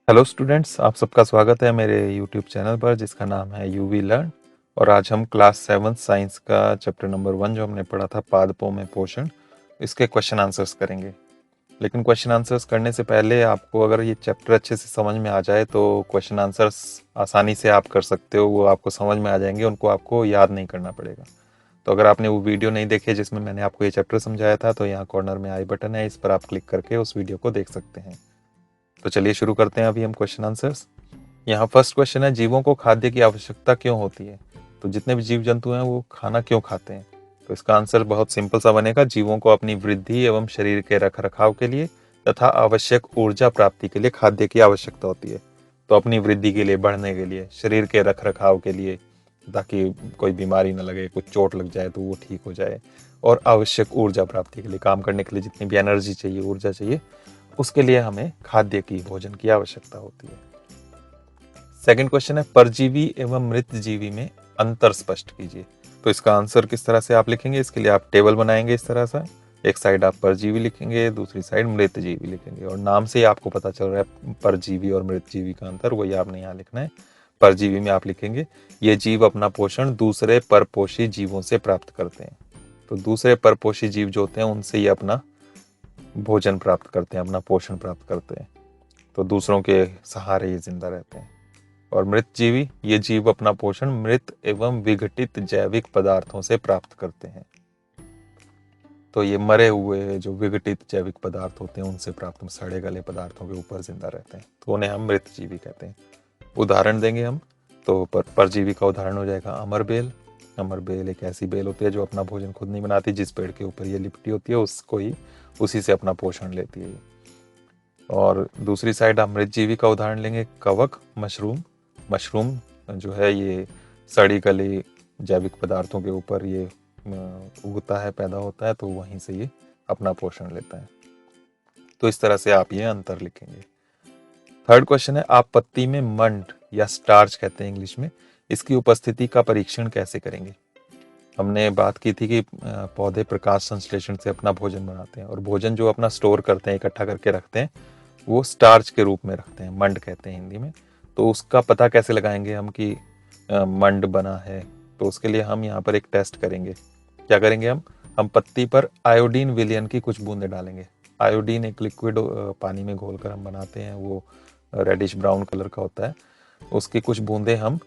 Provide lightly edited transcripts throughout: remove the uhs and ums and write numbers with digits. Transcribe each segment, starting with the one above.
Hello students, आप सबका स्वागत है मेरे यूट्यूब चैनल पर जिसका नाम है यूवी लर्न। और आज हम क्लास 7 साइंस का चैप्टर नंबर 1 जो हमने पढ़ा था पादपों में पोषण, इसके क्वेश्चन आंसर्स करेंगे। लेकिन क्वेश्चन आंसर्स करने से पहले आपको अगर ये चैप्टर अच्छे से समझ में आ जाए तो क्वेश्चन आंसर्स आसानी से आप कर सकते हो, वो आपको समझ में आ जाएंगे, उनको आपको याद नहीं करना पड़ेगा। तो अगर आपने वो वीडियो नहीं देखी जिसमें मैंने आपको ये चैप्टर समझाया था तो यहाँ कॉर्नर में आई बटन है, इस पर आप क्लिक करके उस वीडियो को देख सकते हैं। तो चलिए शुरू करते हैं अभी हम क्वेश्चन आंसर्स। यहाँ फर्स्ट क्वेश्चन है, जीवों को खाद्य की आवश्यकता क्यों होती है? तो जितने भी जीव जंतु हैं वो खाना क्यों खाते हैं? तो इसका आंसर बहुत सिंपल सा बनेगा, जीवों को अपनी वृद्धि एवं शरीर के रख रखाव के लिए तथा आवश्यक ऊर्जा प्राप्ति के लिए खाद्य की आवश्यकता होती है। तो अपनी वृद्धि के लिए, बढ़ने के लिए, शरीर के रख रखाव के लिए, ताकि कोई बीमारी न लगे, कुछ चोट लग जाए तो वो ठीक हो जाए, और आवश्यक ऊर्जा प्राप्ति के लिए, काम करने के लिए जितनी भी एनर्जी चाहिए, ऊर्जा चाहिए, उसके लिए हमें खाद्य की, भोजन की आवश्यकता होती है। सेकंड क्वेश्चन है, परजीवी एवं मृत जीवी में अंतर स्पष्ट कीजिए। तो इसका आंसर किस तरह से आप लिखेंगे, इसके लिए आप टेबल बनाएंगे इस तरह से। एक साइड आप परजीवी लिखेंगे, दूसरी साइड मृत जीवी लिखेंगे, और नाम से ही आपको पता चल रहा है परजीवी और मृत जीवी का अंतर, वही आपने यहाँ लिखना है। परजीवी में आप लिखेंगे ये जीव अपना पोषण दूसरे परपोषी जीवों से प्राप्त करते हैं। तो दूसरे परपोषी जीव जो होते हैं उनसे ये अपना भोजन प्राप्त करते हैं, अपना पोषण प्राप्त करते हैं। तो दूसरों के सहारे ये जिंदा रहते हैं। और मृत जीवी, ये जीव अपना पोषण मृत एवं विघटित जैविक पदार्थों से प्राप्त करते हैं। तो ये मरे हुए जो विघटित जैविक पदार्थ होते हैं उनसे प्राप्त, सड़े गले पदार्थों के ऊपर जिंदा रहते हैं, तो उन्हें हम मृत जीवी कहते हैं। उदाहरण देंगे हम, तो परजीवी का उदाहरण हो जाएगा अमर बेल। अमर बेल एक ऐसी बेल होती है जो अपना भोजन खुद नहीं बनाती, जिस पेड़ के ऊपर ये लिपटी होती है उसको ही, उसी से अपना पोषण लेती है। और दूसरी साइड हम मृत जीवी का उदाहरण लेंगे, कवक, मशरूम। मशरूम जो है ये सड़ी गली जैविक पदार्थों के ऊपर ये उगता है, पैदा होता है, तो वहीं से ये अपना पोषण लेता है। तो इस तरह से आप ये अंतर लिखेंगे। थर्ड क्वेश्चन है, आप पत्ती में मंड या स्टार्च कहते हैं इंग्लिश में, इसकी उपस्थिति का परीक्षण कैसे करेंगे? हमने बात की थी कि पौधे प्रकाश संश्लेषण से अपना भोजन बनाते हैं, और भोजन जो अपना स्टोर करते हैं, इकट्ठा करके रखते हैं, वो स्टार्च के रूप में रखते हैं, मंड कहते हैं हिंदी में। तो उसका पता कैसे लगाएंगे हम कि मंड बना है? तो उसके लिए हम यहाँ पर एक टेस्ट करेंगे। क्या करेंगे हम पत्ती पर आयोडीन विलयन की कुछ बूंदें डालेंगे। आयोडीन एक लिक्विड पानी में घोलकर हम बनाते हैं, वो रेडिश ब्राउन कलर का होता है। उसकी कुछ बूंदें हम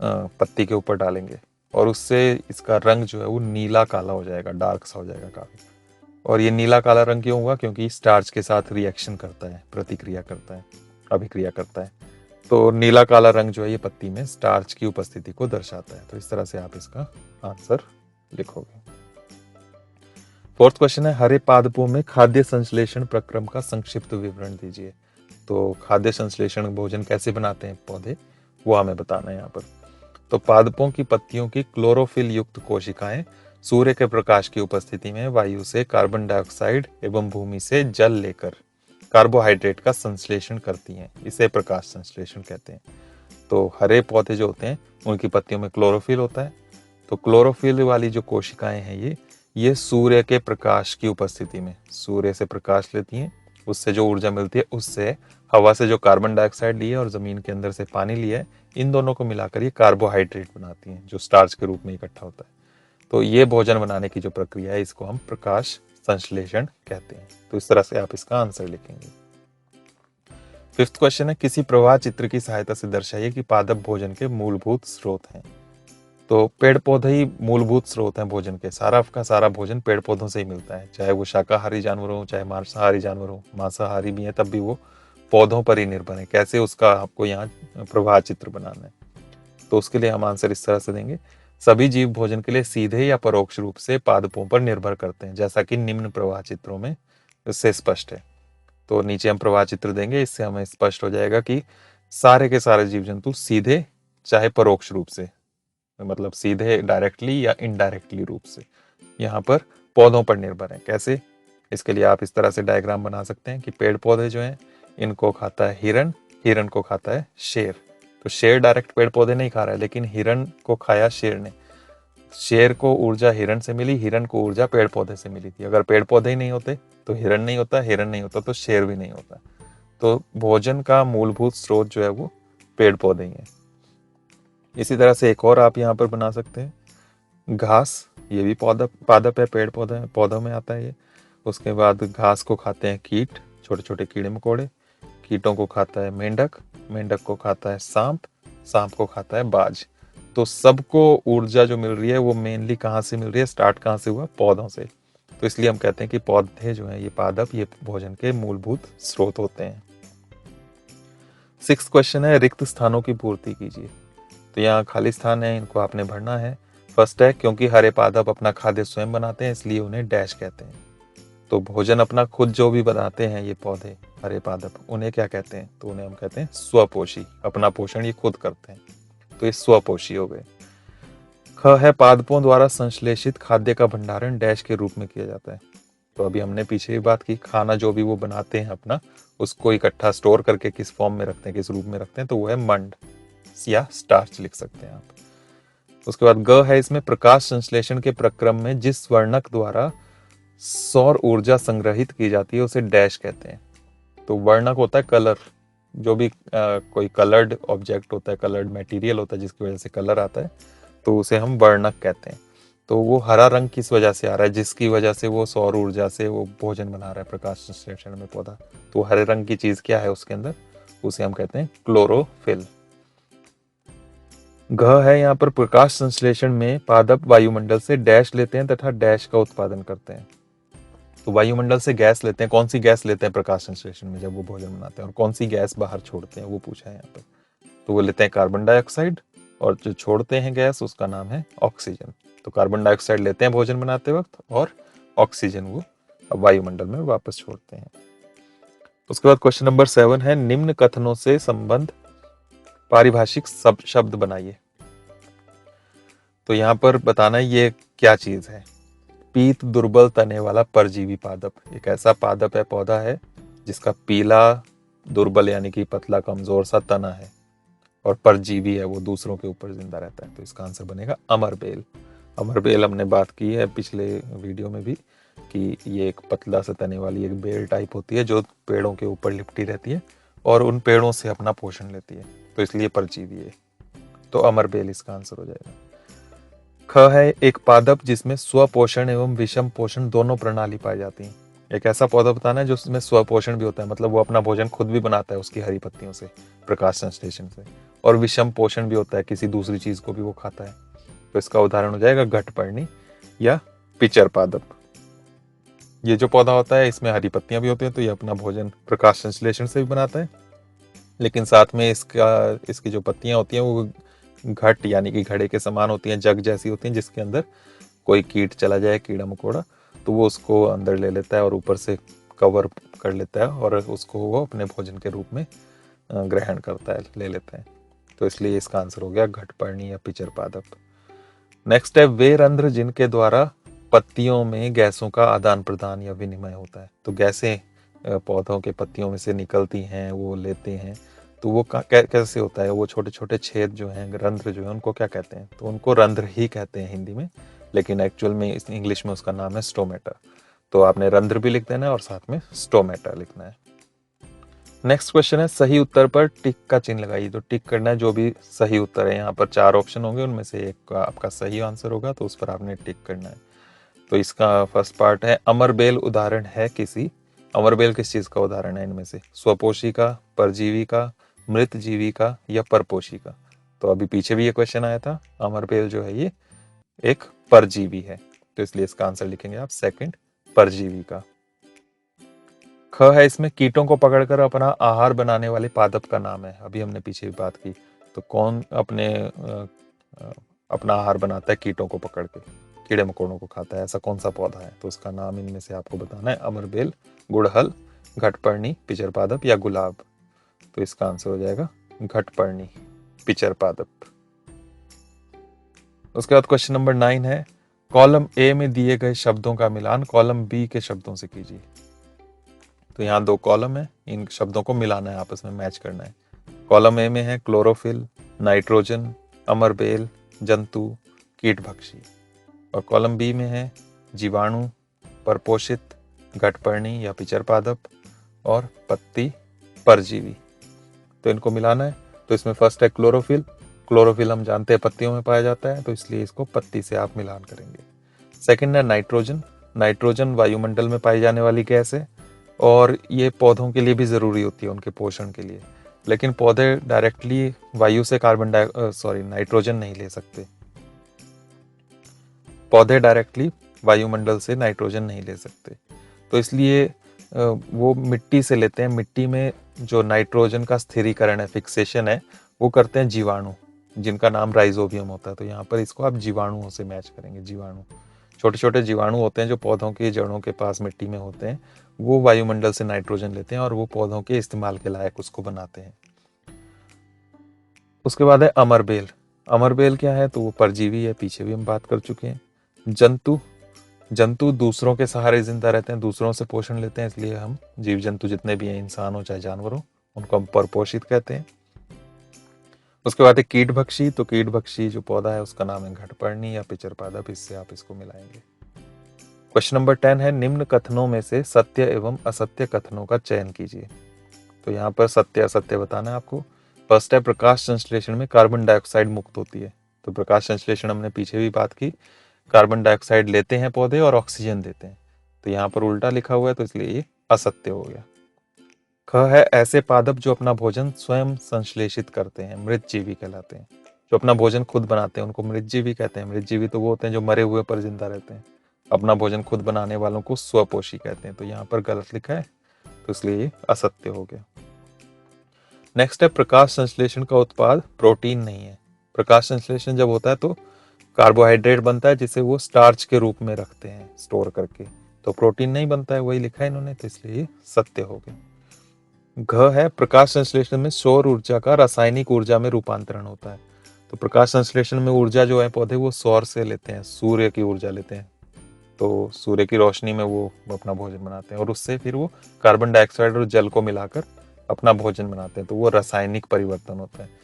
पत्ती के ऊपर डालेंगे, और उससे इसका रंग जो है वो नीला काला हो जाएगा, डार्क सा हो जाएगा काफी। और ये नीला काला रंग क्यों हुआ? क्योंकि स्टार्च के साथ रिएक्शन करता है, प्रतिक्रिया करता है, अभिक्रिया करता है। तो नीला काला रंग जो है ये पत्ती में स्टार्च की उपस्थिति को दर्शाता है। तो इस तरह से आप इसका आंसर लिखोगे। फोर्थ क्वेश्चन है, हरे पादपों में खाद्य संश्लेषण प्रक्रम का संक्षिप्त विवरण दीजिए। तो खाद्य संश्लेषण, भोजन कैसे बनाते हैं पौधे, वो हमें बताना है यहाँ पर। तो पादपों की पत्तियों की क्लोरोफिल युक्त कोशिकाएं सूर्य के प्रकाश की उपस्थिति में वायु से कार्बन डाइऑक्साइड एवं भूमि से जल लेकर कार्बोहाइड्रेट का संश्लेषण करती हैं। इसे प्रकाश संश्लेषण कहते हैं। तो हरे पौधे जो होते हैं उनकी पत्तियों में क्लोरोफिल होता है। तो क्लोरोफिल वाली जो कोशिकाएं हैं ये सूर्य के प्रकाश की उपस्थिति में सूर्य से प्रकाश लेती हैं, उससे जो ऊर्जा मिलती है उससे हवा से जो कार्बन डाइऑक्साइड ली है और जमीन के अंदर से पानी लिया है, इन दोनों को मिलाकर ये कार्बोहाइड्रेट बनाती हैं जो स्टार्च के रूप में इकट्ठा होता है। तो ये भोजन बनाने की जो प्रक्रिया है इसको हम प्रकाश संश्लेषण कहते हैं। तो इस तरह से आप इसका आंसर लिखेंगे। फिफ्थ क्वेश्चन है, किसी प्रवाह चित्र की सहायता से दर्शाइए कि पादप भोजन के मूलभूत स्रोत हैं। तो पेड़ पौधे ही मूलभूत स्रोत हैं भोजन के। सारा का सारा भोजन पेड़ पौधों से ही मिलता है, चाहे वो शाकाहारी जानवर हो, चाहे मांसाहारी जानवर हो। मांसाहारी भी है तब भी वो पौधों पर ही निर्भर है। कैसे, उसका आपको यहाँ प्रवाह चित्र बनाना है। तो उसके लिए हम आंसर इस तरह से देंगे, सभी जीव भोजन के लिए सीधे या परोक्ष रूप से पादपों पर निर्भर करते हैं, जैसा कि निम्न प्रवाह चित्रों में इससे स्पष्ट है। तो नीचे हम प्रवाह चित्र देंगे, इससे हमें स्पष्ट हो जाएगा कि सारे के सारे जीव जंतु सीधे चाहे परोक्ष रूप से, मतलब सीधे डायरेक्टली या इनडायरेक्टली रूप से यहाँ पर पौधों पर निर्भर है। कैसे? इसके लिए आप इस तरह से डायग्राम बना सकते हैं कि पेड़ पौधे जो हैं इनको खाता है हिरण, हिरण को खाता है शेर। तो शेर डायरेक्ट पेड़ पौधे नहीं खा रहा है, लेकिन हिरण को खाया शेर ने। शेर को ऊर्जा हिरण से मिली, हिरण को ऊर्जा पेड़ पौधे से मिली थी। अगर पेड़ पौधे ही नहीं होते तो हिरण नहीं होता, हिरण नहीं होता तो शेर भी नहीं होता। तो भोजन का मूलभूत स्रोत जो है वो पेड़ पौधे ही हैं। इसी तरह से एक और आप यहाँ पर बना सकते हैं, घास, ये भी पादप है, पेड़ पौधे पौधों में आता है ये। उसके बाद घास को खाते हैं कीट, छोटे छोटे कीड़े मकोड़े। कीटों को खाता है मेंढक, मेंढक को खाता है सांप, सांप को खाता है बाज। तो सबको ऊर्जा जो मिल रही है वो मेनली कहाँ से मिल रही है, स्टार्ट कहाँ से हुआ, पौधों से। तो इसलिए हम कहते हैं कि पौधे जो हैं ये पादप, ये भोजन के मूलभूत स्रोत होते हैं। 6th क्वेश्चन है, रिक्त स्थानों की पूर्ति कीजिए। तो यहाँ खाली स्थान है, इनको आपने भरना है। फर्स्ट है, क्योंकि हरे पादप अपना खाद्य स्वयं बनाते हैं इसलिए उन्हें डैश कहते हैं। तो भोजन अपना खुद जो भी बनाते हैं ये पौधे, हरे पादप, उन्हें क्या कहते हैं, तो उन्हें हम कहते हैं स्वपोषी। अपना पोषण ये खुद करते हैं, तो ये स्वपोषी हो गए। ख है, पादपों द्वारा संश्लेषित खाद्य का भंडारण डैश के रूप में किया जाता है। तो अभी हमने पीछे भी बात की, खाना जो भी वो बनाते हैं अपना, उसको इकट्ठा स्टोर करके किस फॉर्म में रखते हैं, किस रूप में रखते हैं, तो वो है मंड या स्टार्च लिख सकते हैं आप। उसके बाद ग है, इसमें प्रकाश संश्लेषण के प्रक्रम में जिस वर्णक द्वारा सौर ऊर्जा संग्रहित की जाती है उसे डैश कहते हैं। तो वर्णक होता है कलर, जो भी कोई कलर्ड ऑब्जेक्ट होता है, कलर्ड मटेरियल होता है जिसकी वजह से कलर आता है, तो उसे हम वर्णक कहते हैं। तो वो हरा रंग किस वजह से आ रहा है, जिसकी वजह से वो सौर ऊर्जा से वो भोजन बना रहा है प्रकाश संश्लेषण में पौधा, तो हरे रंग की चीज क्या है उसके अंदर, उसे हम कहते हैं क्लोरोफिल। घ है, यहाँ पर प्रकाश संश्लेषण में पादप वायुमंडल से डैश लेते हैं तथा डैश का उत्पादन करते हैं। तो वायुमंडल से गैस लेते हैं, कौन सी गैस लेते हैं प्रकाश संश्लेषण में जब वो भोजन बनाते हैं, और कौन सी गैस बाहर छोड़ते हैं वो पूछा है यहाँ पर। तो वो लेते हैं कार्बन डाइऑक्साइड, और जो छोड़ते हैं गैस उसका नाम है ऑक्सीजन। तो कार्बन डाइऑक्साइड लेते हैं भोजन बनाते वक्त, और ऑक्सीजन वो वायुमंडल में वापस छोड़ते हैं। उसके बाद क्वेश्चन नंबर 7 है, निम्न कथनों से संबंध पारिभाषिक शब्द बनाइए। तो यहाँ पर बताना ये क्या चीज है। पीत दुर्बल तने वाला परजीवी पादप, एक ऐसा पादप है, पौधा है जिसका पीला दुर्बल यानी कि पतला कमजोर सा तना है, और परजीवी है, वो दूसरों के ऊपर जिंदा रहता है। तो इसका आंसर बनेगा अमरबेल। अमरबेल हमने बात की है पिछले वीडियो में भी कि ये एक पतला सा तने वाली एक बेल टाइप होती है जो पेड़ों के ऊपर लिपटी रहती है और उन पेड़ों से अपना पोषण लेती है, तो इसलिए परजीवी है। तो अमरबेल इसका आंसर हो जाएगा। ख है, एक पादप जिसमें स्वपोषण एवं विषम पोषण दोनों प्रणाली पाई जाती है। एक ऐसा पौधा बताना है जो उसमें स्वपोषण भी होता है, मतलब वो अपना भोजन खुद भी बनाता है उसकी हरी पत्तियों से, प्रकाश संश्लेषण से, और विषम पोषण भी होता है, किसी दूसरी चीज को भी वो खाता है। तो इसका उदाहरण हो जाएगा घटपर्णी या पिचर पादप। ये जो पौधा होता है इसमें हरी पत्तियां भी होती हैं, तो ये अपना भोजन प्रकाश संश्लेषण से भी बनाता है, लेकिन साथ में इसकी जो पत्तियां होती हैं वो घट यानी कि घड़े के समान होती हैं, जग जैसी होती हैं, जिसके अंदर कोई कीट चला जाए, कीड़ा मकोड़ा, तो वो उसको अंदर ले लेता है और ऊपर से कवर कर लेता है, और उसको वो अपने भोजन के रूप में ग्रहण करता है, ले लेता है। तो इसलिए इसका आंसर हो गया घटपर्णी या पिचर पादप। नेक्स्ट है, वे रंध्र जिनके द्वारा पत्तियों में गैसों का आदान प्रदान या विनिमय होता है। तो गैसें पौधों के पत्तियों में से निकलती हैं, वो लेते हैं, तो वो कैसे होता है, वो छोटे छोटे छेद जो हैं, रंध्र जो है, उनको क्या कहते हैं, तो उनको रंध्र ही कहते हैं हिंदी में, लेकिन एक्चुअल में इंग्लिश में उसका नाम है स्टोमेटा। तो आपने रंध्र भी लिख देना है और साथ में स्टोमेटा लिखना है। नेक्स्ट क्वेश्चन है, सही उत्तर पर टिक का चिन्ह लगाइए। तो टिक करना है जो भी सही उत्तर है, यहाँ पर 4 ऑप्शन होंगे, उनमें से एक का आपका सही आंसर होगा, तो उस पर आपने टिक करना है। तो इसका फर्स्ट पार्ट है, अमरबेल उदाहरण है किसी, अमरबेल किस चीज का उदाहरण है इनमें से, स्वपोषी का, परजीवी का, मृत जीवी का, या परपोषी का। तो अभी पीछे भी ये क्वेश्चन आया था, अमरबेल जो है ये एक परजीवी है, तो इसलिए इसका आंसर लिखेंगे आप सेकंड, परजीवी का। ख है, इसमें कीटों को पकड़कर अपना आहार बनाने वाले पादप का नाम है। अभी हमने पीछे भी बात की, तो कौन अपना आहार बनाता है कीटों को पकड़ के, कीड़े मकोड़ों को खाता है, ऐसा कौन सा पौधा है, तो उसका नाम इनमें से आपको बताना है, अमरबेल, गुड़हल, घटपर्णी, पिचर पादप या गुलाब। तो इसका आंसर हो जाएगा घटपर्णी, पिचर पादप। उसके बाद क्वेश्चन नंबर 9 है, कॉलम ए में दिए गए शब्दों का मिलान कॉलम बी के शब्दों से कीजिए। तो यहाँ 2 कॉलम है, इन शब्दों को मिलाना है, आपस में मैच करना है। कॉलम ए में है क्लोरोफिल, नाइट्रोजन, अमरबेल, जंतु, कीटभक्षी, और कॉलम बी में है जीवाणु, परपोषित, घटपर्णी या पिचर पादप, और पत्ती परजीवी। तो इनको मिलाना है। तो इसमें फर्स्ट है क्लोरोफिल। क्लोरोफिल हम जानते हैं पत्तियों में पाया जाता है, तो इसलिए इसको पत्ती से आप मिलान करेंगे। सेकंड है नाइट्रोजन। नाइट्रोजन वायुमंडल में पाई जाने वाली गैस है और ये पौधों के लिए भी ज़रूरी होती है, उनके पोषण के लिए। लेकिन पौधे डायरेक्टली वायु से नाइट्रोजन नहीं ले सकते। पौधे डायरेक्टली वायुमंडल से नाइट्रोजन नहीं ले सकते, तो इसलिए वो मिट्टी से लेते हैं। मिट्टी में जो नाइट्रोजन का स्थिरीकरण है, फिक्सेशन है, वो करते हैं जीवाणु, जिनका नाम राइजोबियम होता है। तो यहाँ पर इसको आप जीवाणुओं से मैच करेंगे। जीवाणु छोटे छोटे जीवाणु होते हैं जो पौधों की जड़ों के पास मिट्टी में होते हैं, वो वायुमंडल से नाइट्रोजन लेते हैं और वो पौधों के इस्तेमाल के लायक उसको बनाते हैं। उसके बाद है अमरबेल। अमरबेल क्या है? तो वो परजीवी है, पीछे भी हम बात कर चुके हैं। जंतु। जंतु दूसरों के सहारे जिंदा रहते हैं, दूसरों से पोषण लेते हैं, इसलिए हम जीव जंतु जितने भी हैं, इंसान हो चाहे जानवर हो, उनको हम परपोषित कहते हैं। उसके बाद है कीटभक्षी। तो कीटभक्षी जो पौधा है उसका नाम है घटपर्णी या पिचर पादप, इससे आप इसको मिलाएंगे। क्वेश्चन नंबर 10 है निम्न कथनों में से सत्य एवं असत्य कथनों का चयन कीजिए। तो यहाँ पर सत्य असत्य बताना है आपको। फर्स्ट है प्रकाश संश्लेषण में कार्बन डाइऑक्साइड मुक्त होती है। तो प्रकाश संश्लेषण हमने पीछे भी बात की, कार्बन डाइऑक्साइड लेते हैं पौधे और ऑक्सीजन देते हैं। तो यहाँ पर उल्टा लिखा हुआ है, तो इसलिए ये असत्य हो गया। ख है ऐसे पादप जो अपना भोजन स्वयं संश्लेषित करते हैं, मृतजीवी कहलाते हैं। जो अपना भोजन खुद बनाते हैं उनको मृतजीवी कहते हैं। मृतजीवी तो वो होते हैं जो मरे हुए पर जिंदा रहते हैं। अपना भोजन खुद बनाने वालों को स्वपोषी कहते हैं। तो यहाँ पर गलत लिखा है, तो इसलिए ये असत्य हो गया। नेक्स्ट है प्रकाश संश्लेषण का उत्पाद प्रोटीन नहीं है। प्रकाश संश्लेषण जब होता है तो कार्बोहाइड्रेट बनता है जिसे वो स्टार्च के रूप में रखते हैं स्टोर करके, तो प्रोटीन नहीं बनता है, वही लिखा है इन्होंने, तो इसलिए सत्य हो गया। घ है प्रकाश संश्लेषण में सौर ऊर्जा का रासायनिक ऊर्जा में रूपांतरण होता है। तो प्रकाश संश्लेषण में ऊर्जा जो है पौधे वो सौर से लेते हैं, सूर्य की ऊर्जा लेते हैं। तो सूर्य की रोशनी में वो अपना भोजन बनाते हैं और उससे फिर वो कार्बन डाइऑक्साइड और जल को मिलाकर अपना भोजन बनाते हैं। तो वो रासायनिक परिवर्तन होता है।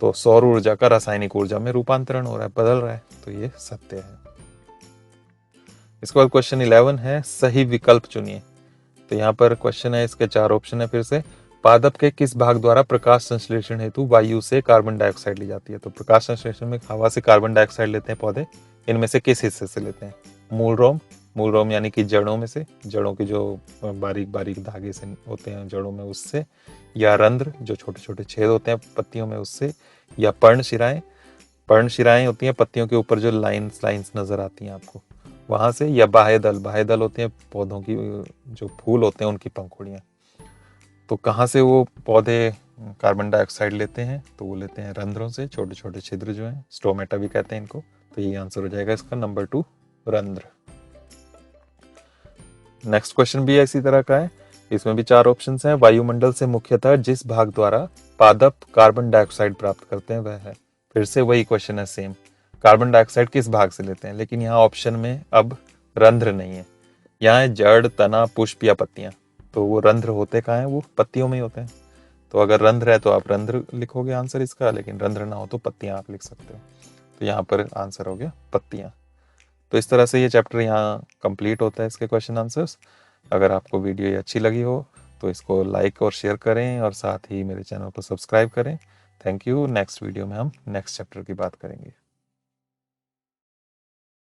तो सौर ऊर्जा का रासायनिक ऊर्जा में रूपांतरण हो रहा है, बदल रहा है, तो ये सत्य है। इसके बाद क्वेश्चन 11 है सही विकल्प चुनिए। तो यहाँ पर क्वेश्चन है, इसके 4 ऑप्शन है। फिर से पादप के किस भाग द्वारा प्रकाश संश्लेषण हेतु वायु से कार्बन डाइऑक्साइड ली जाती है? तो प्रकाश संश्लेषण में हवा से कार्बन डाइऑक्साइड लेते हैं पौधे, इनमें से किस हिस्से से लेते हैं? मूल रोम। मूल रोम यानी कि जड़ों में से, जड़ों की जो बारीक बारीक धागे से होते हैं जड़ों में, उससे, या रंध्र जो छोटे छोटे छेद होते हैं पत्तियों में, उससे, या पर्णशिराएं। पर्णशिराएं होती हैं पत्तियों के ऊपर जो लाइंस लाइंस नजर आती हैं आपको, वहां से, या बाह्य दल। बाह्य दल होते हैं पौधों की जो फूल होते हैं उनकी पंखुड़ियां। तो कहाँ से वो पौधे कार्बन डाइऑक्साइड लेते हैं? तो वो लेते हैं रंध्रों से, छोटे छोटे छिद्र जो हैं, स्टोमेटा भी कहते हैं इनको। तो ये आंसर हो जाएगा इसका नंबर 2, रंध्र। नेक्स्ट क्वेश्चन भी इसी तरह का है, इसमें भी 4 ऑप्शंस हैं। वायुमंडल से मुख्यतः जिस भाग द्वारा पादप कार्बन डाइऑक्साइड प्राप्त करते हैं वह है। फिर से वही क्वेश्चन है सेम, कार्बन डाइऑक्साइड किस भाग से लेते हैं, लेकिन यहाँ ऑप्शन में अब रंध्र नहीं है। यहाँ है जड़, तना, पुष्प या पत्तियां। तो वो रंध्र होते कहाँ हैं? वो पत्तियों में ही होते हैं। तो अगर रंध्र है तो आप रंध्र लिखोगे आंसर इसका, लेकिन रंध्र ना हो तो पत्तियां आप लिख सकते हो। तो यहाँ पर आंसर हो गया पत्तियां। तो इस तरह से ये चैप्टर यहाँ कंप्लीट होता है, इसके क्वेश्चन आंसर्स। अगर आपको वीडियो ये अच्छी लगी हो तो इसको लाइक और शेयर करें और साथ ही मेरे चैनल को सब्सक्राइब करें। Thank you. नेक्स्ट वीडियो में हम नेक्स्ट चैप्टर की बात करेंगे।